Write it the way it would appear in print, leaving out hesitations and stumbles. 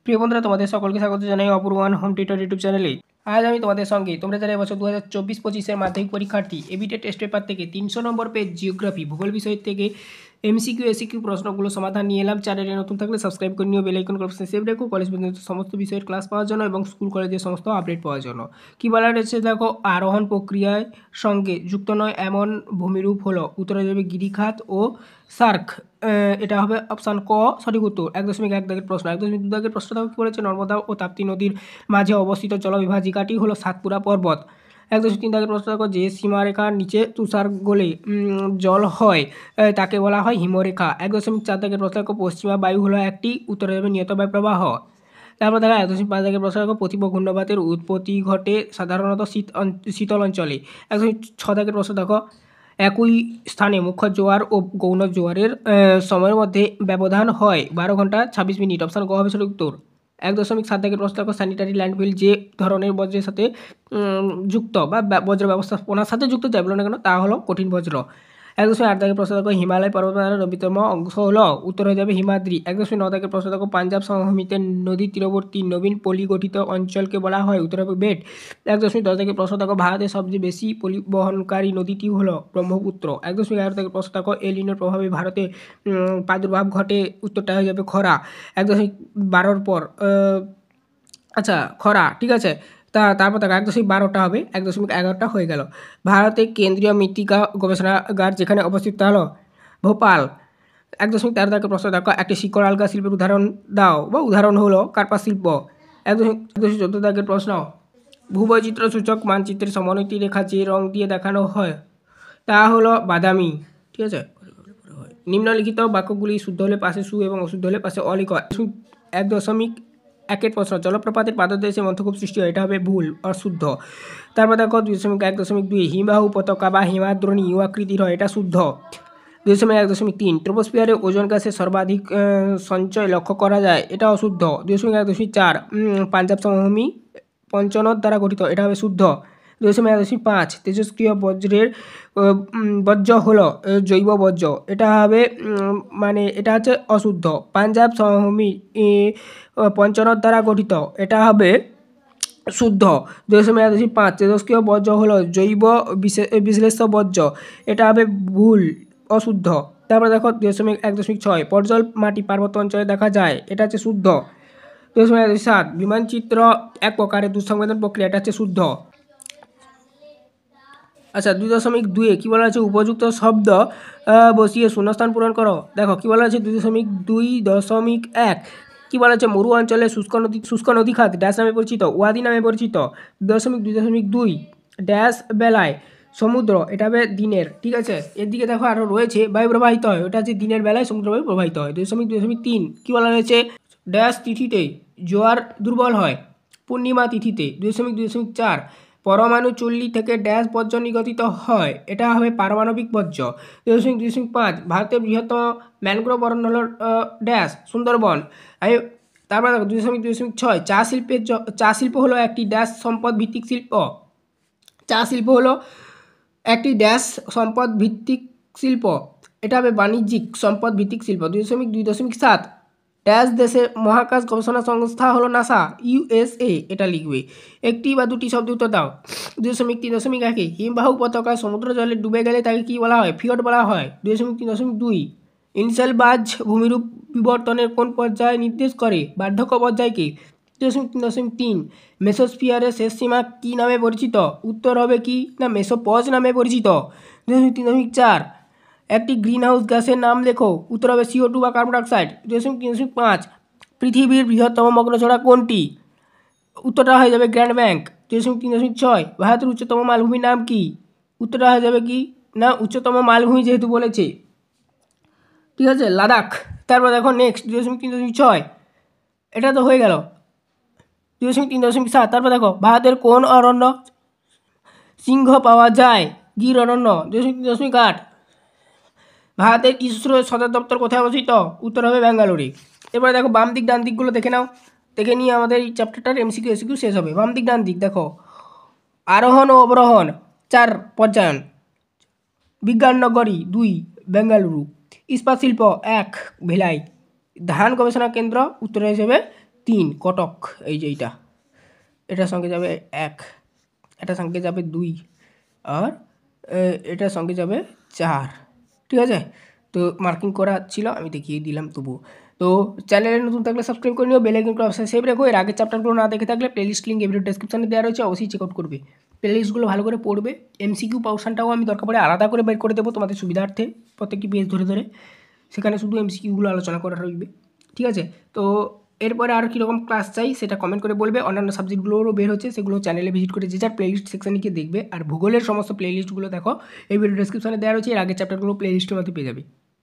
প্রিয় বন্ধুরা, তোমাদের সকলকে স্বাগত জানাই অপূর্বান হোম টিউটর ইউটিউব চ্যানেলে। আজ আমি তোমাদের সঙ্গে তোমরা যারা এবছর 2024-25 মাধ্যমিক পরীক্ষার্থী এবিটে টেস্ট পেপার থেকে 300 নম্বর পেজ জিওগ্রাফি ভূগোল বিষয় থেকে এমসিকিউ এসিকিউ প্রশ্নগুলো সমাধান নিয়ে এলাম। চ্যানেলে নতুন থাকলে সাবস্ক্রাইব করে নিও, বেল আইকন অপশন সেভ রেখো কলেজ পর্যন্ত সমস্ত বিষয়ের ক্লাস পাওয়ার জন্য এবং স্কুল কলেজের সমস্ত আপডেট পাওয়ার জন্য। কী বলা রয়েছে দেখো, আরোহণ প্রক্রিয়ার সঙ্গে যুক্ত নয় এমন ভূমিরূপ হলো, উত্তরে যাবে গিরিখাত ও সার্ক। এটা হবে অপশান ক সঠিক উত্তর। 1.1 দাগের প্রশ্ন। 1.2 দাগের প্রশ্নটাও কী বলেছে, নর্মদা ও তাপ্তি নদীর মাঝে অবস্থিত জলবিভাজিকাটি হলো সাতপুরা পর্বত। 1.3 দাগের প্রশ্ন দেখো, যে সীমারেখার নিচে তুষার গলে জল হয় তাকে বলা হয় হিমরেখা। 1.4 দাগের প্রশ্ন দেখো, পশ্চিমা বায়ু হলো একটি, উত্তরে যাবে নিয়ত বায়ু প্রবাহ। তারপর দেখা 1.5 দাগের প্রশ্ন দেখো, প্রতিপ ঘূর্ণবাতের উৎপত্তি ঘটে সাধারণত শীতল অঞ্চলে। 1.6 দাগের প্রশ্ন দেখো, একই স্থানে মুখ্য জোয়ার ও গৌণ জোয়ারের সময়ের মধ্যে ব্যবধান হয় 12 ঘন্টা 26 মিনিট। অপশান গ হবে সঠিক উত্তর। 1.7 দাগের প্রশ্ন দেখো, স্যানিটারি ল্যান্ডফিল যে ধরনের বজ্রের সাথে যুক্ত বা বজ্র ব্যবস্থাপনার সাথে যুক্ত যাই বলো না কেন, তা হলো কঠিন বজ্র। 1.8 দাগের প্রশ্ন দেখো, হিমালয় পর্বতমালার নবীনতম অংশ হলো, উত্তর হয়ে যাবে হিমাদ্রি। 1.9 দাগের প্রশ্ন দেখো, পাঞ্জাব সমভূমিতে নদীর তীরবর্তী নবীন পলি গঠিত অঞ্চলকে বলা হয়, উত্তর হবে বেট। 1.10 দাগের প্রশ্ন দেখো, ভারতের সবচেয়ে বেশি পলি বহনকারী নদীটি হলো ব্রহ্মপুত্র। 1.11 দাগের প্রশ্ন দেখো, এলিনোর প্রভাবে ভারতে প্রাদুর্ভাব ঘটে, উত্তরটা হয়ে যাবে খরা। 1.12 পর আচ্ছা খরা, ঠিক আছে। তারপর দেখো 1.12টা হবে, 1.11টা হয়ে গেল। ভারতে কেন্দ্রীয় মৃত্তিকা গবেষণাগার যেখানে অবস্থিত হলো ভোপাল। 1.13 দাগের প্রশ্ন দেখো, একটি শিকড় আলগা শিল্পের উদাহরণ দাও বা উদাহরণ হলো কার্পাস শিল্প। 1.14 দাগের প্রশ্ন, ভূবৈচিত্র্য সূচক মানচিত্রের সমোন্নতি রেখা যে রং দিয়ে দেখানো হয় তা হলো বাদামি, ঠিক আছে। নিম্নলিখিত বাক্যগুলি শুদ্ধ হলে পাশে সু এবং অশুদ্ধ হলে পাশে অ লিখো। 1.1 প্রশ্ন, জলপ্রপাতের পাদদেশে মন্থকূপ সৃষ্টি হয়, এটা হবে ভুল অশুদ্ধ। তারপর দেখো 2.1.2 হিমবাহ উপত্যকা বা হিমাদ্রোণী ইউ আকৃতির হয়, এটা শুদ্ধ। 2.1.3 ট্রপোস্ফিয়ারে ওজোন গ্যাসের সর্বাধিক সঞ্চয় লক্ষ্য করা যায়, এটা অশুদ্ধ। 2.1.4 পাঞ্জাব সমভূমি পঞ্চনদ দ্বারা গঠিত, এটা হবে শুদ্ধ। 2.1.5 তেজস্ক্রিয় বর্জ্য হলো জৈব বর্জ্য, এটা হবে মানে এটা হচ্ছে অশুদ্ধ। পাঞ্জাব সমভূমি পঞ্চনদ দ্বারা গঠিত, এটা হবে শুদ্ধ। 2.1.5 তেজস্ক্রিয় বর্জ্য হলো জৈব বিশ্লেষ্য বর্জ্য, এটা হবে ভুল অশুদ্ধ। তারপরে দেখো 2.1.6 পর্জল মাটি পার্বত্য অঞ্চলে দেখা যায়, এটা হচ্ছে শুদ্ধ। 2.7 বিমানচিত্র এক প্রকারের দুঃসংবেদন প্রক্রিয়া, এটা হচ্ছে শুদ্ধ। আচ্ছা 2.2 কী বলা আছে, উপযুক্ত শব্দ বসিয়ে শূন্যস্থান পূরণ করো। দেখো কী বলা আছে 2.2.1 কী বলা আছে, মরু অঞ্চলে শুষ্ক নদী খাত ড্যাশ নামে পরিচিত, ওয়াদি নামে পরিচিত। 2.2.2 ড্যাশ বেলায় সমুদ্র, এটা হবে দিনের, ঠিক আছে। এর দিকে দেখো আরও রয়েছে বায়ু প্রবাহিত হয়, ওটা হচ্ছে দিনের বেলায় সমুদ্র বায়ু প্রবাহিত হয়। 2.2.3 কী বলা রয়েছে, ড্যাশ তিথিতে জোয়ার দুর্বল হয়, পূর্ণিমা তিথিতে। 2.2.4 পরমাণু চুল্লি থেকে ড্যাশ বর্জ্য নিগঠিত হয়, এটা হবে পারমাণবিক বর্জ্য। 2.2.5 ভারতের বৃহত্তম ম্যানগ্রোভ অরণ্য হল ড্যাশ সুন্দরবন। তারপরে দেখো 2.2.6 চা শিল্প হলো একটি ড্যাশ সম্পদ ভিত্তিক শিল্প। চা শিল্প হলো একটি ড্যাশ সম্পদ ভিত্তিক শিল্প, এটা হবে বাণিজ্যিক সম্পদ ভিত্তিক শিল্প। 2.2.7 ড্যাশ দেশের মহাকাশ গবেষণা সংস্থা হলো নাসা, ইউএসএ, এটা লিখবে। একটি বা দুটি শব্দ উত্তর দাও। 2.3.1 হিমবাহ উপত্যকা সমুদ্র জলে ডুবে গেলে তাকে কী বলা হয়, ফিয়ট বলা হয়। 2.3.2 ইনসেল বাজ ভূমিরূপ বিবর্তনের কোন পর্যায় নির্দেশ করে, বার্ধক্য পর্যায়কে। 2.3.3 মেসোস্ফিয়ারের শেষ সীমা কী নামে পরিচিত, উত্তর হবে কি না মেসোপজ নামে পরিচিত। 2.3.4 একটি গ্রিনহাউস গ্যাসের নাম লেখো, উত্তর হবে CO2 বা কার্বন ডাইঅক্সাইড। 2.3.5 পৃথিবীর বৃহত্তম মগ্নচড়া কোনটি, উত্তরটা হয়ে যাবে গ্র্যান্ড ব্যাংক। 2.3.6 ভারতের উচ্চতম মালভূমির নাম কি, উত্তরটা হয়ে যাবে কি না উচ্চতম মালভূমি যেহেতু বলেছে, ঠিক আছে, লাদাখ। তারপর দেখো নেক্সট 2.3.6 এটা তো হয়ে গেল। 2.3.7 তারপর দেখো ভারতের কোন অরণ্য সিংহ পাওয়া যায়, গির অরণ্য। 2.3.8 ভারতের ইসরো সদর দপ্তর কোথায় অবস্থিত, উত্তর হবে ব্যাঙ্গালোরে। এবারে দেখো বাম দিক ডান দিকগুলো দেখে নাও, দেখে নিয়ে আমাদের এই চ্যাপ্টারটার এমসিকিউ এসিকিউ শেষ হবে। বাম দিক ডান দিক দেখো, আরোহণ ও অবরোহণ 4 পর্যায়ন, বিজ্ঞান নগরী 2 বেঙ্গালুরু, ইস্পাত শিল্প 1 ভিলাই, ধান গবেষণা কেন্দ্র উত্তর হিসেবে 3 কটক, এই যে এইটা, এটার সঙ্গে যাবে 1, এটার সঙ্গে যাবে 2, আর এটার সঙ্গে যাবে 4। ঠিক আছে, তো মার্কিং করা ছিল, আমি দেখিয়ে দিলাম তবুও। তো চ্যানেলে নতুন থাকলে সাবস্ক্রাইব করে নিও, বেল আইকনটা অবশ্যই সেভ রেখো। এর আগের চ্যাপ্টারগুলো না দেখে থাকলে প্লেলিস্ট লিঙ্ক এই ভিডিও ডেসক্রিপশনে দেওয়া রয়েছে, অবশ্যই চেক আউট করবে। প্লেলিস্টগুলো ভালো করে পড়বে। এমসিকিউ পোরশনটাও আমি দরকার পড়ে আলাদা করে বের করে দেবো তোমাদের সুবিধার্থে, প্রত্যেকটি পেজ ধরে ধরে, সেখানে শুধু এমসিকিউগুলো আলোচনা করা রইবে। ঠিক আছে, তো এরপরে আর কীরকম ক্লাস চাই সেটা কমেন্ট করে বলবে। অন্যান্য সাবজেক্টগুলোরও বের হচ্ছে, সেগুলো চ্যানেলে ভিজিট করে যে যার প্লেলিস্ট সেকশানে গিয়ে দেখবে। আর ভূগোলের সমস্ত প্লেলিস্টগুলো দেখো এই ভিডিও ডেসক্রিপশনে দেওয়া রয়েছে, এর আগের চ্যাপ্টারগুলো প্লেলিস্টের মধ্যে পেয়ে যাবে।